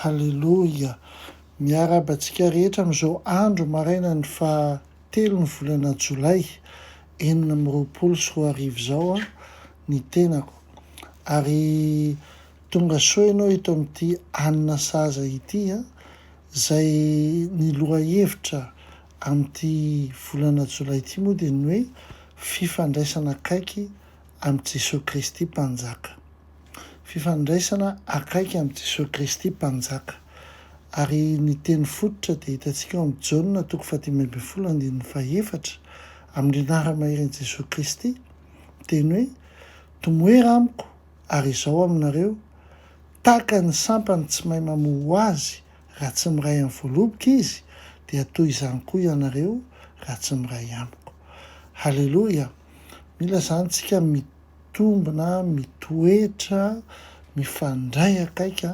Halleloia. Miarabantsika rehetra amin'izao andro maraina ny 7 volana Jolay 2024 izao ny tenako. Ary tonga soa ianao ito amin'ity anina saza ity zay ny loha hevitra amin'ity volana Jolay ity moa dia ny hoe fifandraisana akaiky amin'i Jesosy Kristy mpanjaka. Fifandraisana akaiky amin'i Jesosy Kristy mpanjaka. Ary ny teny fototra dia hitantsika amin'ny Jaona 5:14 amin'ny anara-maheran'i Jesosy Kristy, teny hoe tomoera amiko ary izao aminareo, tahaka ny sampany tsy mahay mamoho azy raha tsy miray amin'ny voaloboka izy, dia toy izany koa ianareo raha tsy miray amiko. Halleloia. Mila zany tsika mitombina, mitoetra, mifandray akaiky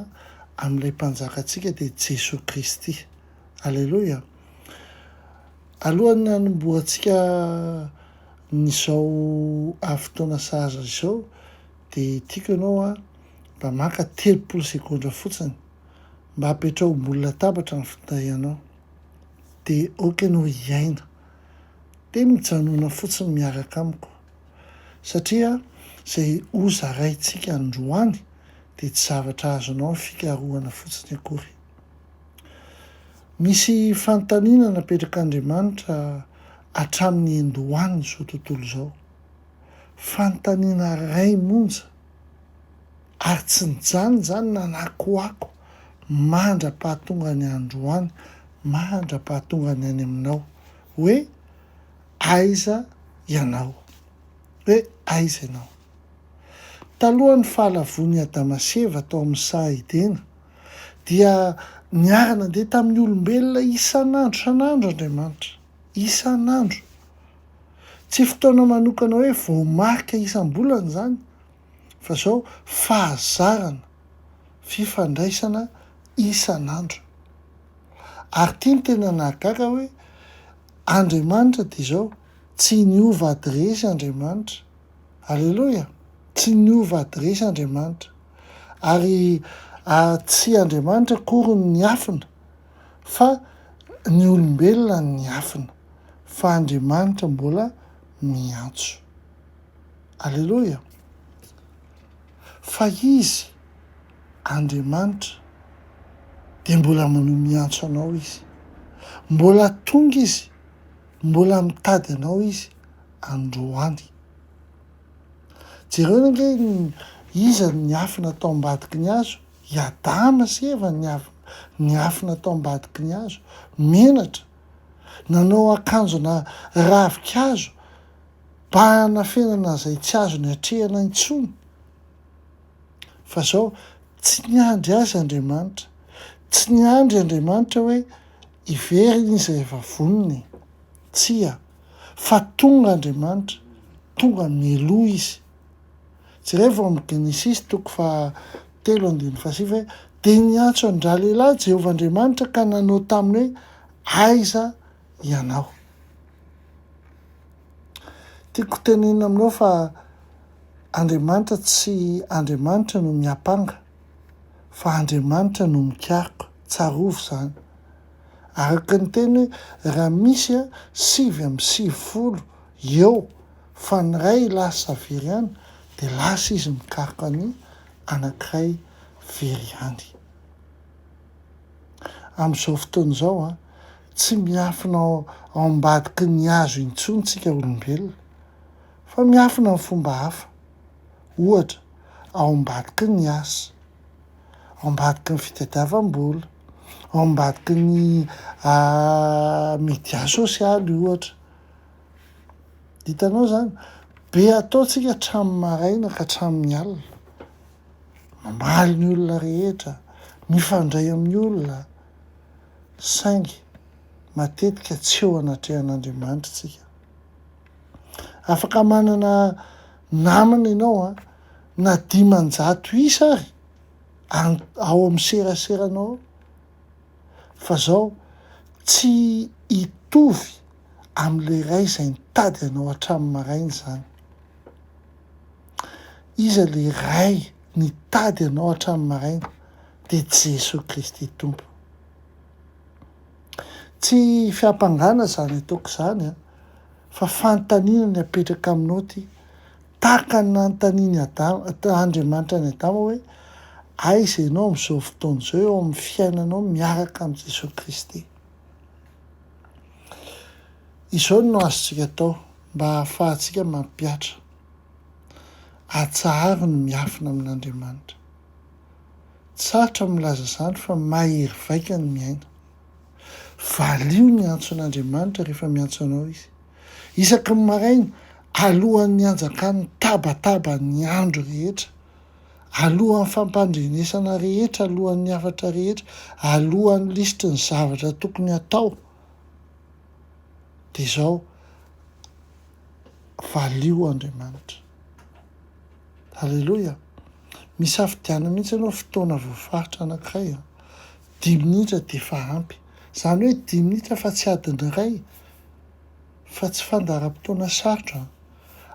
amin'ilay mpanjakantsika dia Jesosy Kristy. Halleloia. Alohan'ny hanombohantsika n'izao fotoana sahaza izao, dia tiako ianao mba maka 30 sekondra fotsiny mba hapetrao ambony latabatra ny findainao, dia aoka ianao hiaina, dia mijanona fotsiny miaraka amiko, satria izay hozaraintsika androany dia tsy zavatra azonao ny fikarohana fotsiny akory. Misy fanontaniana napetrak'Andriamanitra hatramin'ny androany izao tontolo izao. Fanontaniana iray monja ary tsy nijanona zany nanakoako mandra-pahatonga ny androany, mandra-pahatonga ny any aminao, hoe aiza ianao, hoe aiza ianao. Talohan'ny fahalavon'ny Adama sy Eva tao amin'ny Sahedena dia niara nandeha tamin'ny olombelona isan'andro Andriamanitra, isan'andro. Tsy fotoana manokana hoe voamarika isam-bolana zany, fa zao fahazarana, fifandraisana isan'andro. Ary tia ny tena nahagaga hoe Andriamanitra dia zao tsy niova adresy Andriamanitra. Halleloia. Tsy niova adresy Andriamanitra. Ary tsy Andriamanitra akory ny afina, fa ny olombelona ny afina, fa Andriamanitra mbola miantso. Halleloia. Fa izy, Andriamanitra, dia mbola manao miantso anao izy. Mbola tonga izy, mbola mitady anao izy androany. Jereo ange iza ny afina tao ambadiky ny hazo? I Adama sy Eva ny afina tao ambadiky ny hazo, menatra, nanao akanjona ravin-kazo mba hanafenana izay tsy azo ny hatrehana intsony. Fa zao tsy niandry azy Andriamanitra, tsy niandry Andriamanitra hoe hiveriny izy rehefa voniny, tsia, fa tonga Andriamanitra, tonga mialoha izy. Jereo amin'ny Genesis 3:7 dia niantso andra lehilahy Jehovah Andriamanitra ka nanao taminy hoe aiza ianao. Tiako tenenina aminao fa Andriamanitra tsy Andriamanitra no miapanga, fa Andriamanitra no mikarika, tsarovy zany. Araka ny teny hoe raha misy 7:70 eo fa ny iray lasa very ihany, dia lasa izy mikarika ny anankiray very ihany. Amin'izao fotoana izao tsy miafina ao ambadiky ny hazo intsony tsika olombelona, fa miafina amin'ny fomba hafa. Ohatra, ao ambadiky ny asa, ao ambadiky ny fitadiavam-bola, ao ambadiky ny média sosialy ohatra. Hitanao zany, be ataontsika hatramin'ny maraina ka hatramin'ny alina, mamaly ny olona rehetra, mifandray amin'ny olona, saingy matetika tsy eo anatrehan'Andriamanitra tsika. Afaka manana namana ianao na 500 isa ary ao amin'ny seraseranao, fa zao tsy hitovy amin'ilay iray izay nitady anao hatramin'ny maraina zany. Iza le ray nitady anao hatramin'ny maraina dia Jesosy Kristy tompo. Tsy fiampangana zany ataoko zany a, fa fanontaniana ny apetraka aminao ty, tahaka ny nanontaniany Andriamanitra ny Adama hoe aiza ianao amin'izao fotoana izao eo amin'ny fiainanao miaraka amin'ny Jesosy Kristy. Izao no azontsika atao mba hahafahantsika mampiatra, atsaharo ny miafina amin'Andriamanitra. Sarotra milaza izany fa mahery vaika ny miaina. Valio ny antso an'Andriamanitra rehefa miantso anao izy. Isaky ny maraina, alohan'ny anjakany tabataba ny andro rehetra, alohan'ny fampandrenesana rehetra, alohan'ny hafatra rehetra, alohan'ny lisitry ny zavatra tokony atao, dia izao valio Andriamanitra. Halleloia. Misafidiana mihitsy ianao fotoana voafaritra anankiray, 10 minitra dia efa ampy. Izany hoe 10 minitra fa tsy adiny iray, fa tsy fandaharam-potoana sarotra.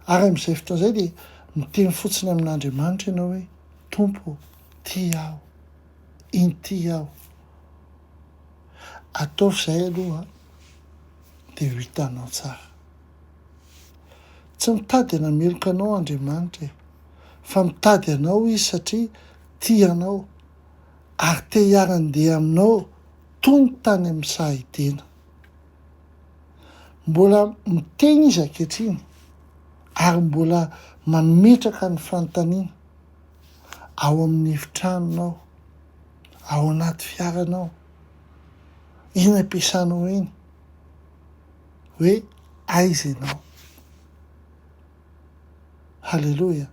Ary amin'izay fotoana izay dia miteny fotsiny amin'Andriamanitra ianao hoe Tompo, tia aho, inty aho. Ataovy izay aloha dia ho hitanao tsara. Tsy mitady hanameloka anao Andriamanitra, fa mitady anao izy satria tia anao ary te hiara-ndeha aminao toy ny tany amin'ny sahidina. Mbola miteny izy ankehitriny ary mbola mametraka ny fanontaniana ao amin'ny efitranonao, ao anaty fiaranao, eny ampiasanao eny, hoe aiza ianao. Halleloia.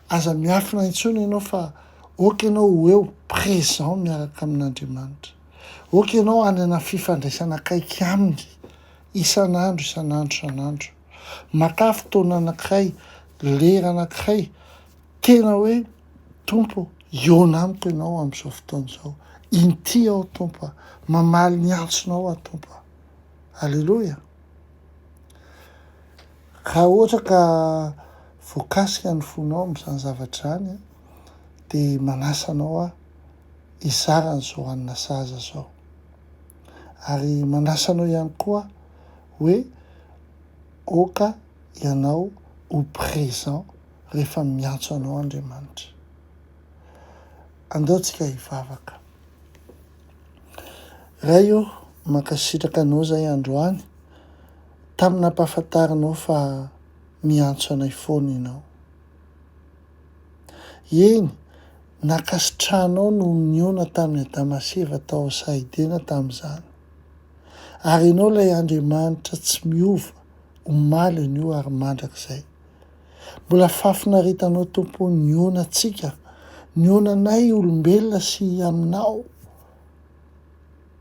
Aza miafina intsony ianao fa oka ianao eo présent miaraka amin'Andriamanitra. Oka ianao hanana fifandraisana akaiky aminy isan'andro. Maka fotoana anankiray, lera anankiray, tena hoe Tompo, eo amiko ianao amin'izao fotoana izao. Inty aho Tompo, mamaly ny antsonao aho Tompo. Halleloia. Raha ohatra ka voakasika ny fonao amin'izany zavatra izany, dia manasa anao aho hizara an'izao hanina saza izao. Ary manasa anao ihany koa hoe oka ianao ho présent rehefa miantso anao Andriamanitra. Andeontsika hivavaka. Ray io mankasitraka anao izay androany, tamin'ny nampahafantarinao fa miantso anay foana ianao. Eny, nakasitrahanao no niona tamin'ny Adama sy Eva tao sahidina tamin'izany. Ary ianao ilay Andriamanitra tsy miova, omaly an'io ary mandrakizay. Mbola fafinaritanao Tompo niona antsika, niona anay olombelona sy aminao.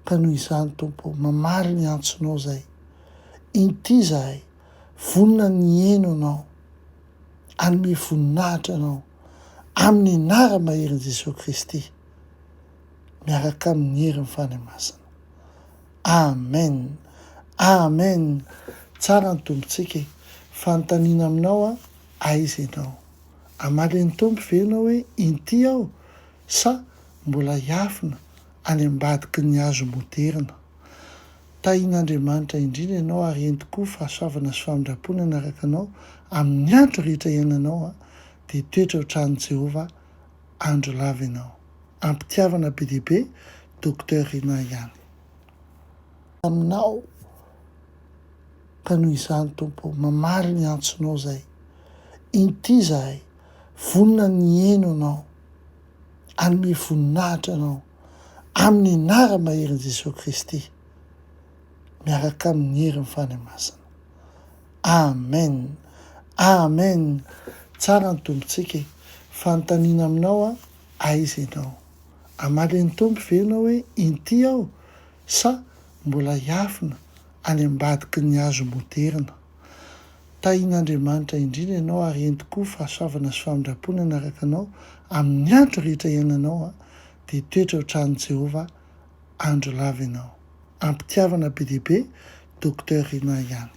Ka noho izany Tompo, mamaly ny antsonao izay. Inty izahay, vonina ny heno anao, anome voninahitra anao, amin'ny anara mahery Jesosy Kristy, miaraka amin'ny herin'ny fanemasana. Amen. Amen. Tsara ny tompontsika, fanontaniana aminao aiza ianao. Amaly ny Tompo ve ianao hoe inty aho, sa mbola hiafina any ambadiky ny hazo moderina. Tahian'Andriamanitra indrindra ianao ary eny tokoa fahasoavana sy famindrapona anaraka anao amin'ny andro rehetra iainanao, dia toetra ho tran'ny Jehovah andro lava ianao. Ampitiavana be dia be, Docteur Rina ihany. Aminao, ka noho izany Tompo, mamaly ny antsonao izay. Inty izahay, vonina ny heno anao, anome voninahitra anao, amin'ny anara mahery Jesosy Kristy, miaraka amin'ny herin'ny fanemasana. Amen. Amen. Tsara ny tompontsika, fanontaniana aminao aiza ianao. Amaly ny Tompo ve ianao hoe inty aho, sa mbola hiafina any ambadiky ny hazo moderina. Tahian'Andriamanitra indrindra ianao ary eny tokoa fahasoavana sy famindrapona anaraka anao amin'ny andro rehetra iainanao, dia toetra ho tran'ny Jehovah andro lava ianao. Ampitiavana be dia be, Docteur Rina ihany.